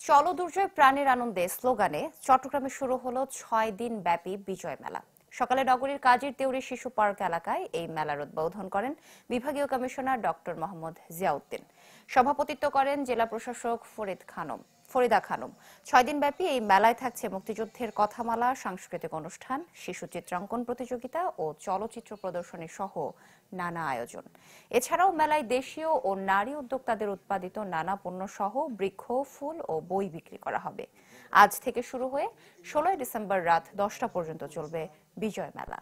চলো দুর্জয় প্রাণের আনন্দে স্লোগানে চট্টগ্রামে শুরু হলো ৬ দিন ব্যাপী বিজয় মেলা। সকালে নগরীর কাজীর দেউরি শিশু পার্ক এলাকায় এই মেলার উদ্বোধন করেন বিভাগীয় কমিশনার ডক্টর মোহাম্মদ জিয়াউদ্দিন। সভাপতিত্ব করেন জেলা প্রশাসক ফরিদা খানম। ৬ দিন ব্যাপী এই মেলায় থাকছে মুক্তিযুদ্ধের কথামালা, সাংস্কৃতিক অনুষ্ঠান, শিশু চিত্রাঙ্কন প্রতিযোগিতা ও চলচ্চিত্র প্রদর্শনী সহ নানা আয়োজন। এছাড়াও মেলায় দেশীয় ও নারী উদ্যোক্তাদের উৎপাদিত নানা পণ্য সহ বৃক্ষ, ফুল ও বই বিক্রি করা হবে। আজ থেকে শুরু হয়ে ১৬ ডিসেম্বর রাত ১০টা পর্যন্ত চলবে বিজয় মেলা।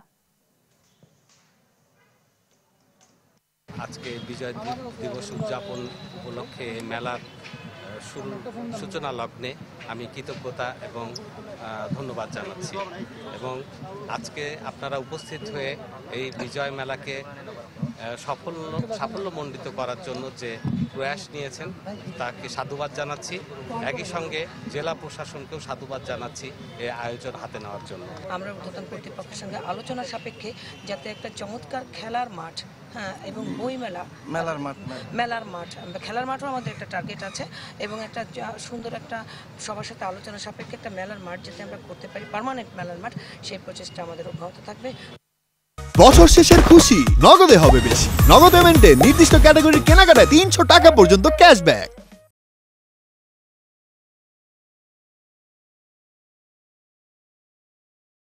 আজকে বিজয় দিবস উদযাপন উপলক্ষে মেলার সূচনা লগ্নে আমি কৃতজ্ঞতা এবং ধন্যবাদ জানাচ্ছি এবং আজকে আপনারা উপস্থিত হয়ে এই বিজয় মেলাকে সাফল্যমণ্ডিত করার জন্য যে প্রয়াস নিয়েছেন তাকে সাধুবাদ জানাচ্ছি। একই সঙ্গে জেলা প্রশাসনকেও সাধুবাদ জানাচ্ছি এই আয়োজন হাতে নেওয়ার জন্য। আমরা ঊর্ধ্বতন কর্তৃপক্ষের সঙ্গে আলোচনা সাপেক্ষে যাতে একটা চমৎকার খেলার মাঠ, এবং বই মেলার মাঠ খেলার মাঠও আমাদের একটা টার্গেট আছে এবং একটা সুন্দর একটা সবার সাথে আলোচনা সাপেক্ষে একটা মেলার মাঠ যাতে আমরা করতে পারি, পার্মানেন্ট মেলার মাঠ, সেই প্রচেষ্টা আমাদের অব্যাহত থাকবে। বছর শেষের খুশি নগদে হবে বেশি। নগদ পেমেন্টে নির্দিষ্ট ক্যাটাগরির কেনাকাটায় ৩০০ টাকা পর্যন্ত ক্যাশব্যাক।